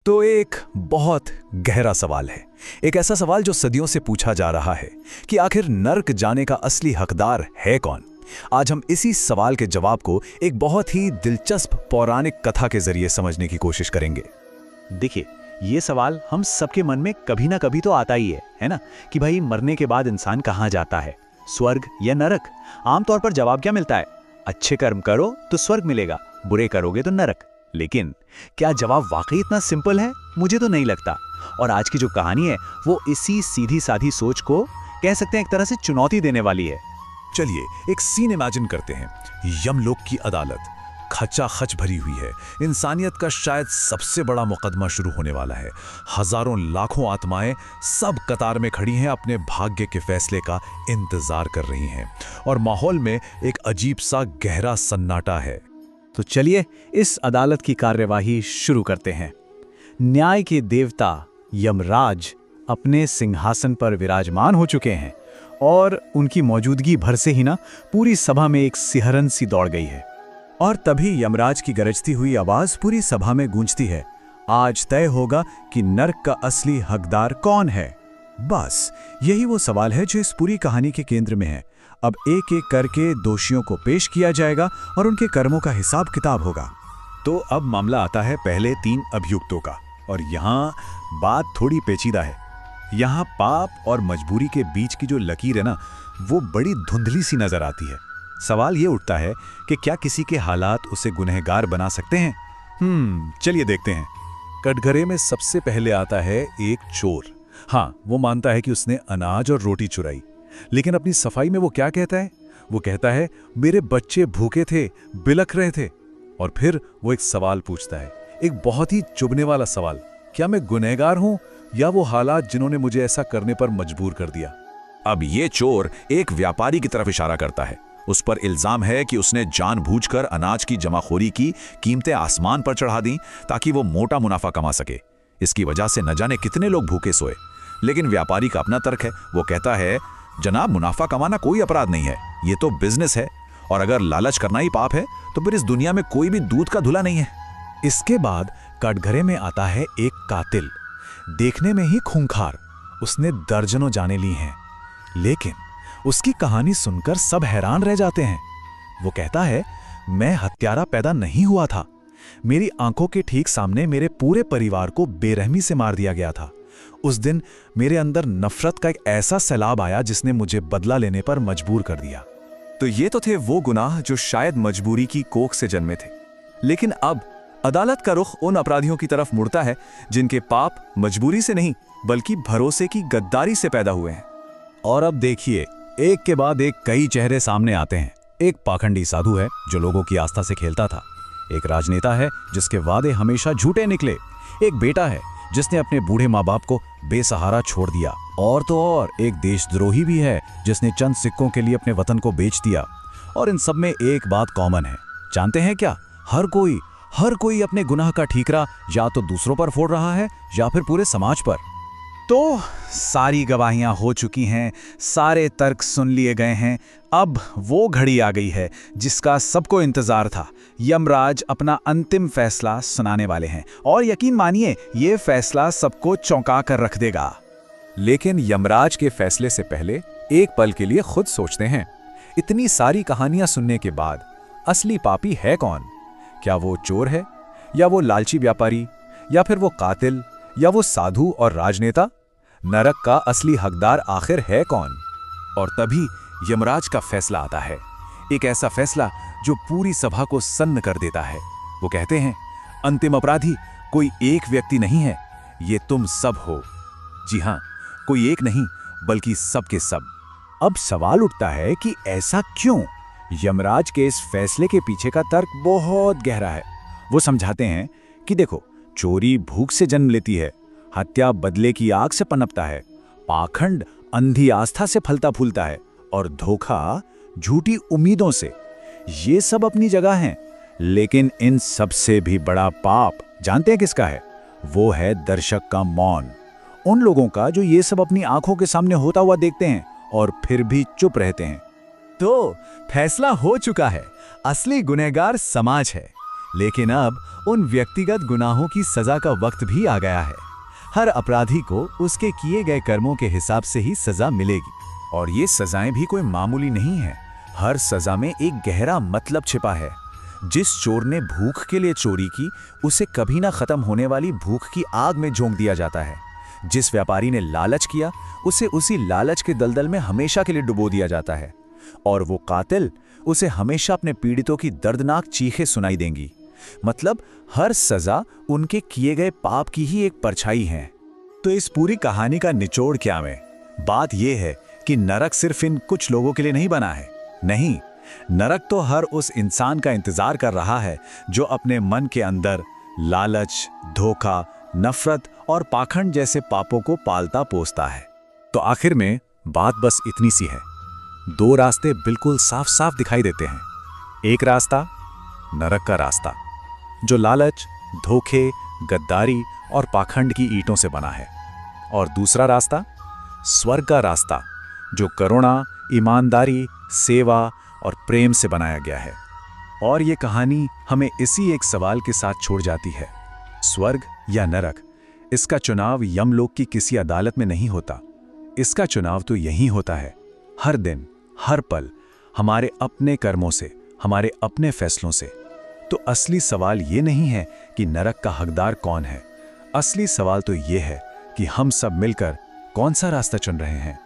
तो एक बहुत गहरा सवाल है। एक ऐसा सवाल जो सदियों से पूछा जा रहा है कि आखिर नर्क जाने का असली हकदार है कौन। आज हम इसी सवाल के जवाब को एक बहुत ही दिलचस्प पौराणिक कथा के जरिए समझने की कोशिश करेंगे। देखिए, ये सवाल हम सबके मन में कभी ना कभी तो आता ही है ना, कि भाई मरने के बाद इंसान कहाँ जाता है, स्वर्ग या नरक। आमतौर पर जवाब क्या मिलता है? अच्छे कर्म करो तो स्वर्ग मिलेगा, बुरे करोगे तो नरक। लेकिन क्या जवाब वाकई इतना सिंपल है? मुझे तो नहीं लगता। और आज की जो कहानी है वो इसी सीधी साधी सोच को कह सकते हैं एक तरह से चुनौती देने वाली है। चलिए एक सीन इमेजिन करते हैं। यमलोक की अदालत खचाखच भरी हुई है। इंसानियत का शायद सबसे बड़ा मुकदमा शुरू होने वाला है। हजारों लाखों आत्माएं सब कतार में खड़ी हैं, अपने भाग्य के फैसले का इंतजार कर रही हैं। और माहौल में एक अजीब सा गहरा सन्नाटा है। तो चलिए इस अदालत की कार्यवाही शुरू करते हैं। न्याय के देवता यमराज अपने सिंहासन पर विराजमान हो चुके हैं और उनकी मौजूदगी भर से ही ना पूरी सभा में एक सिहरन सी दौड़ गई है। और तभी यमराज की गरजती हुई आवाज पूरी सभा में गूंजती है। आज तय होगा कि नर्क का असली हकदार कौन है। बस यही वो सवाल है जो इस पूरी कहानी के केंद्र में है। अब एक एक करके दोषियों को पेश किया जाएगा और उनके कर्मों का हिसाब किताब होगा। तो अब मामला आता है पहले 3 अभियुक्तों का। और यहाँ बात थोड़ी पेचीदा है। यहाँ पाप और मजबूरी के बीच की जो लकीर है ना, वो बड़ी धुंधली सी नजर आती है। सवाल ये उठता है कि क्या किसी के हालात उसे गुनहगार बना सकते हैं? चलिए देखते हैं। कटघरे में सबसे पहले आता है एक चोर। हाँ, वो मानता है कि उसने अनाज और रोटी चुराई, लेकिन अपनी सफाई में वो क्या कहता है? वो कहता है, मेरे बच्चे भूखे थे, बिलख रहे थे। और फिर वो एक सवाल पूछता है, एक बहुत ही चुभने वाला सवाल। क्या मैं गुनहगार हूं या वो हालात जिन्होंने मुझे ऐसा करने पर मजबूर कर दिया? अब ये चोर एक व्यापारी की तरफ इशारा करता है। उस पर इल्जाम है कि उसने जानबूझकर अनाज की जमाखोरी की, कीमतें आसमान पर चढ़ा दी ताकि वो मोटा मुनाफा कमा सके। इसकी वजह से न जाने कितने लोग भूखे सोए। लेकिन व्यापारी का अपना तर्क है। वो कहता है, जनाब, मुनाफा कमाना कोई अपराध नहीं है, ये तो बिजनेस है। और अगर लालच करना ही पाप है तो फिर इस दुनिया में कोई भी दूध का धुला नहीं है। इसके बाद कटघरे में आता है एक कातिल। देखने में ही खूंखार, उसने दर्जनों जानें ली हैं। लेकिन उसकी कहानी सुनकर सब हैरान रह जाते हैं। वो कहता है, मैं हत्यारा पैदा नहीं हुआ था। मेरी आंखों के ठीक सामने मेरे पूरे परिवार को बेरहमी से मार दिया गया था। उस दिन मेरे अंदर नफरत का एक ऐसा सैलाब आया जिसने मुझे बदला लेने पर मजबूर कर दिया। तो ये तो थे वो गुनाह जो शायद मजबूरी की कोख से जन्मे थे। लेकिन अब अदालत का रुख उन अपराधियों की तरफ मुड़ता है जिनके पाप मजबूरी से नहीं बल्कि भरोसे की गद्दारी से पैदा हुए हैं। और अब देखिए, एक के बाद एक कई चेहरे सामने आते हैं। एक पाखंडी साधु है जो लोगों की आस्था से खेलता था। एक राजनेता है जिसके वादे हमेशा झूठे निकले। एक बेटा है जिसने अपने बूढ़े माँ बाप को बेसहारा छोड़ दिया। और तो और एक देशद्रोही भी है जिसने चंद सिक्कों के लिए अपने वतन को बेच दिया। और इन सब में एक बात कॉमन है, जानते हैं क्या? हर कोई अपने गुनाह का ठीकरा या तो दूसरों पर फोड़ रहा है या फिर पूरे समाज पर। तो सारी गवाहियां हो चुकी हैं, सारे तर्क सुन लिए गए हैं। अब वो घड़ी आ गई है जिसका सबको इंतजार था। यमराज अपना अंतिम फैसला सुनाने वाले हैं और यकीन मानिए ये फैसला सबको चौंका कर रख देगा। लेकिन यमराज के फैसले से पहले एक पल के लिए खुद सोचते हैं, इतनी सारी कहानियां सुनने के बाद असली पापी है कौन? क्या वो चोर है, या वो लालची व्यापारी, या फिर वो कातिल, या वो साधु और राजनेता? नरक का असली हकदार आखिर है कौन? और तभी यमराज का फैसला आता है, एक ऐसा फैसला जो पूरी सभा को सन्न कर देता है। वो कहते हैं, अंतिम अपराधी कोई एक व्यक्ति नहीं है, ये तुम सब हो। जी हां, कोई एक नहीं बल्कि सब के सब। अब सवाल उठता है कि ऐसा क्यों? यमराज के इस फैसले के पीछे का तर्क बहुत गहरा है। वो समझाते हैं कि देखो, चोरी भूख से जन्म लेती है, हत्या बदले की आग से पनपता है, पाखंड अंधी आस्था से फलता फूलता है, और धोखा झूठी उम्मीदों से। ये सब अपनी जगह हैं, लेकिन इन सबसे भी बड़ा पाप जानते हैं किसका है? वो है दर्शक का मौन। उन लोगों का जो ये सब अपनी आंखों के सामने होता हुआ देखते हैं और फिर भी चुप रहते हैं। तो फैसला हो चुका है, असली गुनहगार समाज है। लेकिन अब उन व्यक्तिगत गुनाहों की सजा का वक्त भी आ गया है। हर अपराधी को उसके किए गए कर्मों के हिसाब से ही सजा मिलेगी। और ये सजाएं भी कोई मामूली नहीं है। हर सजा में एक गहरा मतलब छिपा है। जिस चोर ने भूख के लिए चोरी की, उसे कभी ना खत्म होने वाली भूख की आग में झोंक दिया जाता है। जिस व्यापारी ने लालच किया, उसे उसी लालच के दलदल में हमेशा के लिए डुबो दिया जाता है। और वो कातिल, उसे हमेशा अपने पीड़ितों की दर्दनाक चीखें सुनाई देंगी। मतलब हर सजा उनके किए गए पाप की ही एक परछाई है। तो इस पूरी कहानी का निचोड़ क्या है? बात यह है कि नरक सिर्फ इन कुछ लोगों के लिए नहीं बना है। नहीं, नरक तो हर उस इंसान का इंतजार कर रहा है जो अपने मन के अंदर लालच, धोखा, नफरत और पाखंड जैसे पापों को पालता पोसता है। तो आखिर में बात बस इतनी सी है। दो रास्ते बिल्कुल साफ साफ दिखाई देते हैं। एक रास्ता नरक का रास्ता, जो लालच, धोखे, गद्दारी और पाखंड की ईंटों से बना है। और दूसरा रास्ता स्वर्ग का रास्ता, जो करुणा, ईमानदारी, सेवा और प्रेम से बनाया गया है। और ये कहानी हमें इसी एक सवाल के साथ छोड़ जाती है, स्वर्ग या नरक। इसका चुनाव यमलोक की किसी अदालत में नहीं होता। इसका चुनाव तो यही होता है, हर दिन, हर पल, हमारे अपने कर्मों से, हमारे अपने फैसलों से। तो असली सवाल ये नहीं है कि नरक का हकदार कौन है। असली सवाल तो ये है कि हम सब मिलकर कौन सा रास्ता चुन रहे हैं।